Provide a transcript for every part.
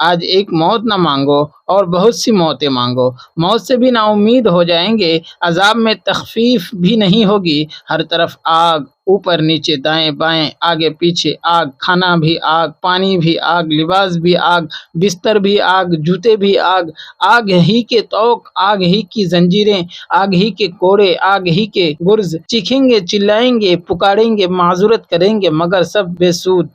آج ایک موت نہ مانگو اور بہت سی موتیں مانگو۔ موت سے بھی نا امید ہو جائیں گے، عذاب میں تخفیف بھی نہیں ہوگی، ہر طرف آگ، اوپر نیچے دائیں بائیں آگے پیچھے آگ، کھانا بھی آگ، پانی بھی آگ، لباس بھی آگ، بستر بھی آگ، جوتے بھی آگ، آگ ہی کے طوق، آگ ہی کی زنجیریں، آگ ہی کے کوڑے، آگ ہی کے گرز، چیخیں گے، چلائیں گے، پکاریں گے، معذرت کریں گے، مگر سب بے سود۔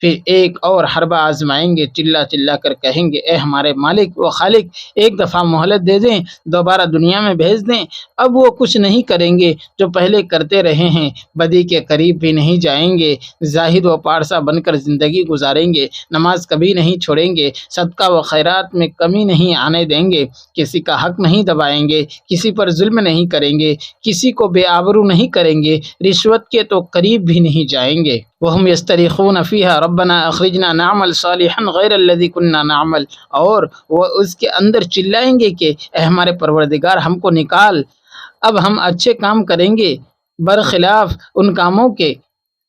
پھر ایک اور حربہ آزمائیں گے، چلا چلا کر کہیں گے اے ہمارے مالک و خالق، ایک دفعہ مہلت دے دیں، دوبارہ دنیا میں بھیج دیں۔ اب وہ کچھ نہیں کریں گے جو پہلے کرتے رہے ہیں، بدی کے قریب بھی نہیں جائیں گے، زاہد و پارسا بن کر زندگی گزاریں گے، نماز کبھی نہیں چھوڑیں گے، صدقہ و خیرات میں کمی نہیں آنے دیں گے، کسی کا حق نہیں دبائیں گے، کسی پر ظلم نہیں کریں گے، کسی کو بے آبرو نہیں کریں گے، رشوت کے تو قریب بھی نہیں جائیں گے۔ وَهُمْ يَسْتَرِخُونَ فِيهَا رَبَّنَا أَخْرِجْنَا نَعْمَلْ صَالِحًا غَيْرَ الَّذِي كُنَّا نَعْمَلْ، اور وہ اس کے اندر چلائیں گے کہ اے ہمارے پروردگار ہم کو نکال، اب ہم اچھے کام کریں گے برخلاف ان کاموں کے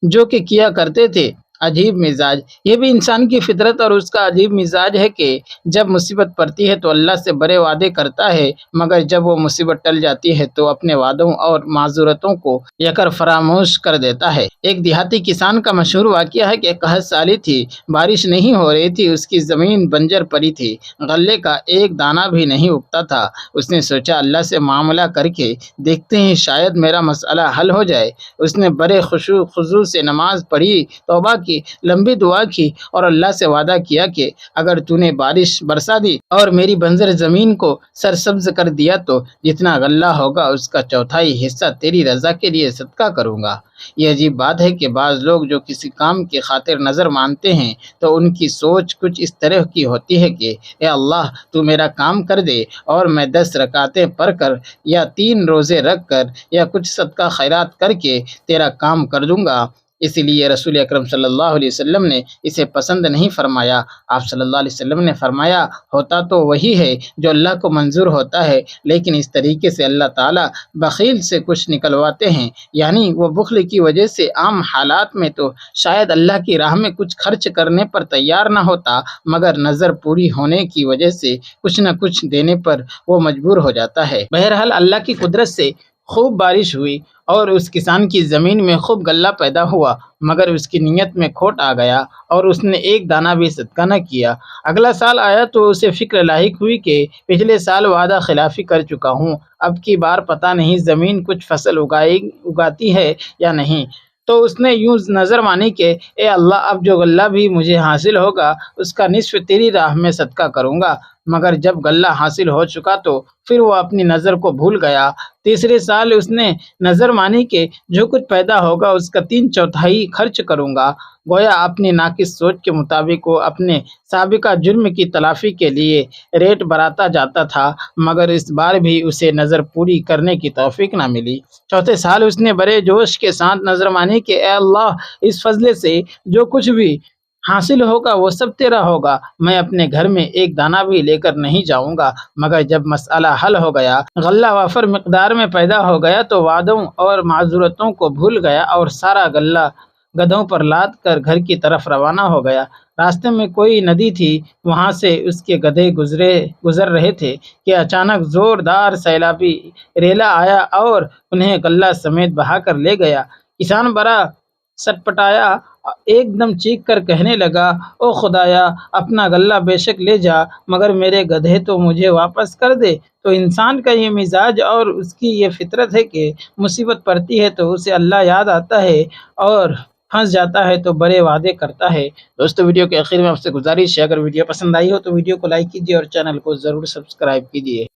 جو کہ کیا کرتے تھے۔ عجیب مزاج، یہ بھی انسان کی فطرت اور اس کا عجیب مزاج ہے کہ جب مصیبت پڑتی ہے تو اللہ سے بڑے وعدے کرتا ہے، مگر جب وہ مصیبت ٹل جاتی ہے تو اپنے وعدوں اور معذورتوں کو یکر فراموش کر دیتا ہے۔ ایک دیہاتی کسان کا مشہور واقعہ ہے کہ قحط سالی تھی، بارش نہیں ہو رہی تھی، اس کی زمین بنجر پڑی تھی، غلے کا ایک دانہ بھی نہیں اگتا تھا۔ اس نے سوچا اللہ سے معاملہ کر کے دیکھتے ہیں، شاید میرا مسئلہ حل ہو جائے۔ اس نے بڑے خشوع خضوع سے نماز پڑھی، توبہ کی، لمبی دعا کی اور اللہ سے وعدہ کیا کہ اگر تو نے بارش برسا دی اور میری بنجر زمین کو سرسبز کر دیا تو جتنا غلہ ہوگا اس کا چوتھائی حصہ تیری رضا کے لیے صدقہ کروں گا۔ یہ عجیب بات ہے کہ بعض لوگ جو کسی کام کی خاطر نظر مانتے ہیں تو ان کی سوچ کچھ اس طرح کی ہوتی ہے کہ اے اللہ تو میرا کام کر دے اور میں 10 رکعتیں پڑھ کر یا 3 روزے رکھ کر یا کچھ صدقہ خیرات کر کے تیرا کام کر دوں گا۔ اسی لیے رسول اکرم صلی اللہ علیہ وسلم نے اسے پسند نہیں فرمایا۔ آپ صلی اللہ علیہ وسلم نے فرمایا ہوتا تو وہی ہے جو اللہ کو منظور ہوتا ہے، لیکن اس طریقے سے اللہ تعالیٰ بخیل سے کچھ نکلواتے ہیں، یعنی وہ بخل کی وجہ سے عام حالات میں تو شاید اللہ کی راہ میں کچھ خرچ کرنے پر تیار نہ ہوتا، مگر نظر پوری ہونے کی وجہ سے کچھ نہ کچھ دینے پر وہ مجبور ہو جاتا ہے۔ بہرحال اللہ کی قدرت سے خوب بارش ہوئی اور اس کسان کی زمین میں خوب غلہ پیدا ہوا، مگر اس کی نیت میں کھوٹ آ گیا اور اس نے ایک دانہ بھی صدقہ نہ کیا۔ اگلا سال آیا تو اسے فکر لاحق ہوئی کہ پچھلے سال وعدہ خلافی کر چکا ہوں، اب کی بار پتہ نہیں زمین کچھ فصل اگاتی ہے یا نہیں۔ تو اس نے یوں نظر مانی کہ اے اللہ اب جو غلہ بھی مجھے حاصل ہوگا اس کا نصف تیری راہ میں صدقہ کروں گا، مگر جب غلہ حاصل ہو چکا تو پھر وہ اپنی نظر کو بھول گیا۔ تیسرے سال اس نے نظر مانی کہ جو کچھ پیدا ہوگا اس کا 3/4 خرچ کروں گا۔ گویا اپنی ناقص سوچ کے مطابق وہ اپنے سابقہ جرم کی تلافی کے لیے ریٹ بڑھاتا جاتا تھا، مگر اس بار بھی اسے نظر پوری کرنے کی توفیق نہ ملی۔ چوتھے سال اس نے بڑے جوش کے ساتھ نظر مانی کہ اے اللہ اس فضل سے جو کچھ بھی حاصل ہوگا وہ سب تیرا ہوگا، میں اپنے گھر میں ایک دانہ بھی لے کر نہیں جاؤں گا۔ مگر جب مسئلہ حل ہو گیا، غلہ وافر مقدار میں پیدا ہو گیا تو وعدوں اور معذورتوں کو بھول گیا اور سارا غلہ گدھوں پر لاد کر گھر کی طرف روانہ ہو گیا۔ راستے میں کوئی ندی تھی، وہاں سے اس کے گدھے گزر رہے تھے کہ اچانک زوردار سیلابی ریلا آیا اور انہیں غلہ سمیت بہا کر لے گیا۔ کسان بڑا سٹپٹایا، ایک دم چیخ کر کہنے لگا او خدایا اپنا غلہ بے شک لے جا، مگر میرے گدھے تو مجھے واپس کر دے۔ تو انسان کا یہ مزاج اور اس کی یہ فطرت ہے کہ مصیبت پڑتی ہے تو اسے اللہ یاد آتا ہے اور پھنس جاتا ہے تو بڑے وعدے کرتا ہے۔ دوستو ویڈیو کے آخر میں آپ سے گزارش ہے، اگر ویڈیو پسند آئی ہو تو ویڈیو کو لائک کیجیے اور چینل کو ضرور سبسکرائب کیجیے۔